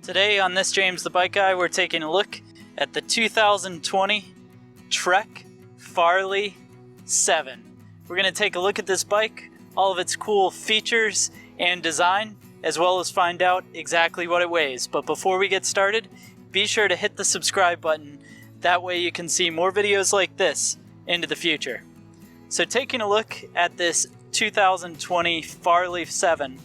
Today on this James the Bike Guy, we're taking a look at the 2020 Trek Farley 7. We're going to take a look at this bike, all of its cool features and design, as well as find out exactly what it weighs. But before we get started, be sure to hit the subscribe button. That way you can see more videos like this into the future. So taking a look at this 2020 Farley 7,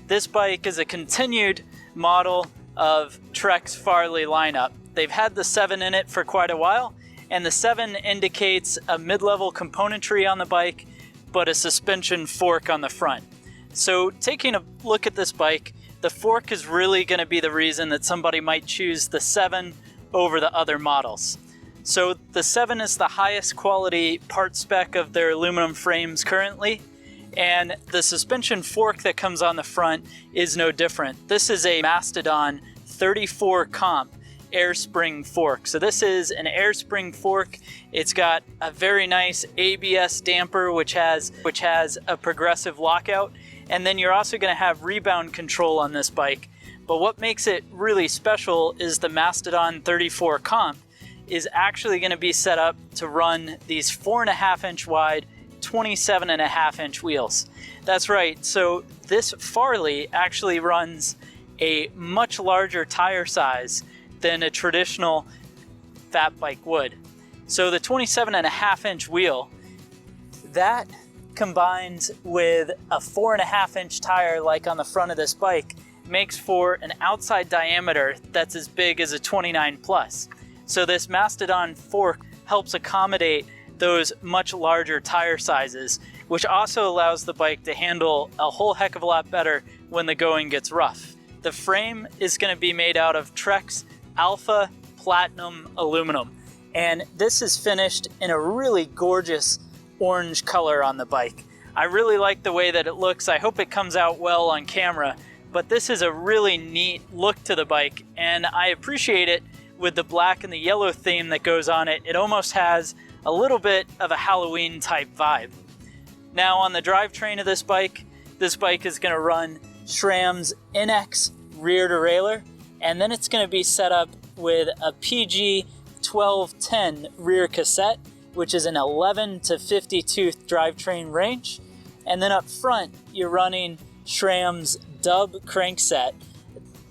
this bike is a continued model of Trek's Farley lineup. They've had the 7 in it for quite a while, and the 7 indicates a mid-level componentry on the bike, but a suspension fork on the front. So taking a look at this bike, the fork is really going to be the reason that somebody might choose the 7 over the other models. So the 7 is the highest quality part spec of their aluminum frames currently, and the suspension fork that comes on the front is no different. This is a Mastodon 34 comp air spring fork. So this is an air spring fork. It's got a very nice ABS damper which has a progressive lockout, and then you're also going to have rebound control on this bike. But what makes it really special is the Mastodon 34 comp is actually going to be set up to run these 4.5 inch wide 27.5 inch wheels. That's right, so this Farley actually runs a much larger tire size than a traditional Fatbike would. So the 27.5 inch wheel, that combines with a 4.5 inch tire like on the front of this bike, makes for an outside diameter that's as big as a 29 plus. So this Mastodon fork helps accommodate those much larger tire sizes, which also allows the bike to handle a whole heck of a lot better when the going gets rough. The frame is going to be made out of Trek's Alpha Platinum aluminum, and this is finished in a really gorgeous orange color on the bike. I really like the way that it looks. I hope it comes out well on camera, but this is a really neat look to the bike, and I appreciate it with the black and the yellow theme that goes on it. It almost has a little bit of a Halloween type vibe. Now on the drivetrain of this bike is going to run SRAM's NX rear derailleur, and then it's going to be set up with a PG 1210 rear cassette, which is an 11 to 50 tooth drivetrain range. And then up front, you're running SRAM's Dub crankset.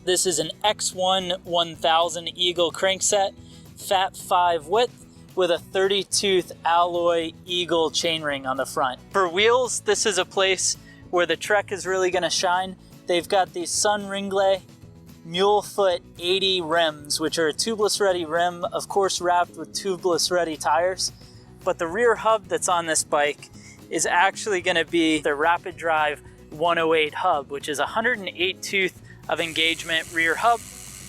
This is an X1 1000 Eagle crankset, Fat 5 width, with a 30 tooth alloy Eagle chainring on the front. For wheels, this is a place where the Trek is really going to shine. They've got these Sun Ringley Mulefoot 80 rims, which are a tubeless ready rim, of course wrapped with tubeless ready tires. But the rear hub that's on this bike is actually going to be the Rapid Drive 108 hub, which is a 108 tooth of engagement rear hub,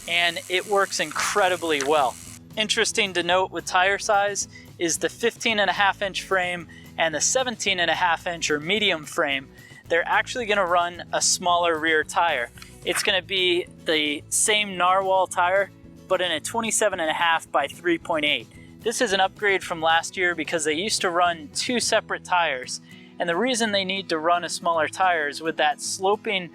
and it works incredibly well. Interesting to note with tire size is the 15.5 inch frame and the 17.5 inch or medium frame. They're actually going to run a smaller rear tire. It's going to be the same narwhal tire, but in a 27.5 by 3.8. This is an upgrade from last year because they used to run 2 separate tires, and the reason they need to run a smaller tire is with that sloping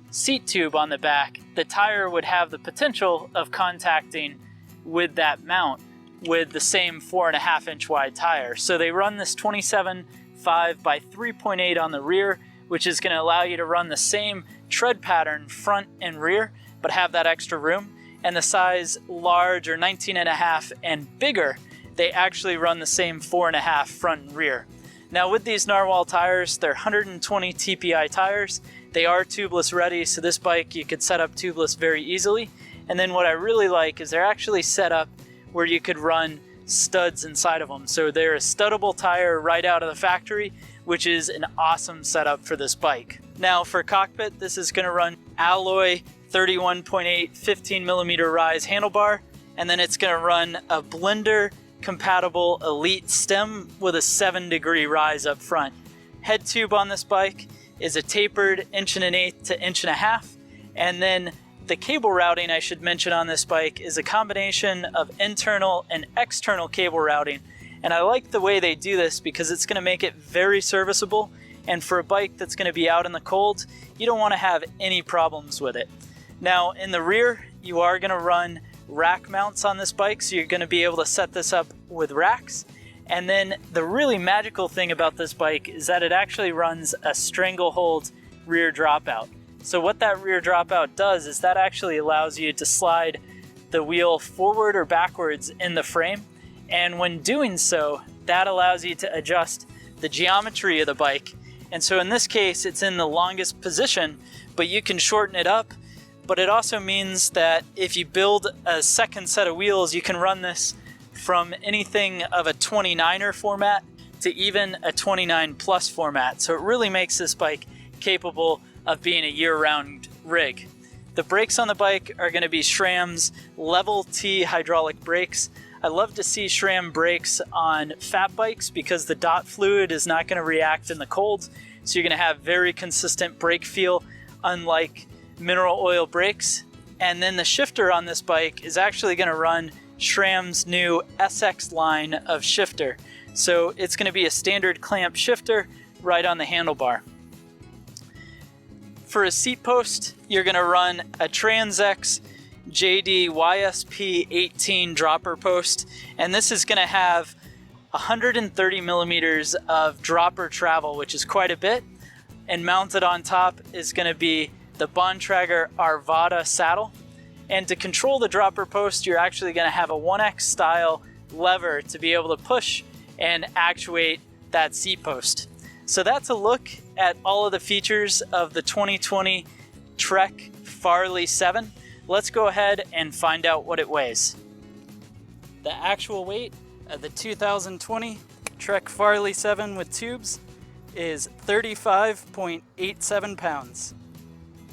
seat tube on the back, the tire would have the potential of contacting with that mount with the same 4.5 inch wide tire. So they run this 27.5 by 3.8 on the rear, which is going to allow you to run the same tread pattern front and rear, but have that extra room. And the size large or 19.5 and bigger, they actually run the same 4.5 front and rear. Now with these narwhal tires, they're 120 TPI tires. They are tubeless ready, so this bike you could set up tubeless very easily. And then what I really like is they're actually set up where you could run studs inside of them. So they're a studdable tire right out of the factory, which is an awesome setup for this bike. Now for cockpit, this is going to run alloy 31.8 15mm rise handlebar, and then it's going to run a blender compatible Elite stem with a 7-degree rise up front. Head tube on this bike is a tapered 1.125 to 1.5 inch, and then the cable routing I should mention on this bike is a combination of internal and external cable routing, and I like the way they do this because it's going to make it very serviceable, and for a bike that's going to be out in the cold, you don't want to have any problems with it. Now in the rear, you are going to run rack mounts on this bike, so you're going to be able to set this up with racks. And then the really magical thing about this bike is that it actually runs a Stranglehold rear dropout. So what that rear dropout does is that actually allows you to slide the wheel forward or backwards in the frame. And when doing so, that allows you to adjust the geometry of the bike. And so in this case, it's in the longest position, but you can shorten it up. But it also means that if you build a second set of wheels, you can run this from anything of a 29er format to even a 29 plus format. So it really makes this bike capable of being a year-round rig. The brakes on the bike are going to be SRAM's Level T hydraulic brakes. I love to see SRAM brakes on fat bikes because the dot fluid is not going to react in the cold. So you're going to have very consistent brake feel, unlike mineral oil brakes. And then the shifter on this bike is actually going to run SRAM's new SX line of shifter. So it's going to be a standard clamp shifter right on the handlebar. For a seat post, you're going to run a Transex JD YSP 18 dropper post, and this is going to have 130 millimeters of dropper travel, which is quite a bit. And mounted on top is going to be the Bontrager Arvada saddle. And to control the dropper post, you're actually going to have a 1X style lever to be able to push and actuate that seat post. So that's a look at all of the features of the 2020 Trek Farley 7. Let's go ahead and find out what it weighs. The actual weight of the 2020 Trek Farley 7 with tubes is 35.87 pounds.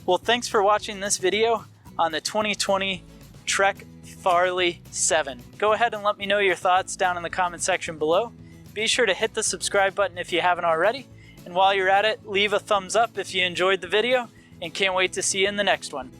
Well, thanks for watching this video on the 2020 Trek Farley 7. Go ahead and let me know your thoughts down in the comment section below. Be sure to hit the subscribe button if you haven't already. And while you're at it, leave a thumbs up if you enjoyed the video, and can't wait to see you in the next one.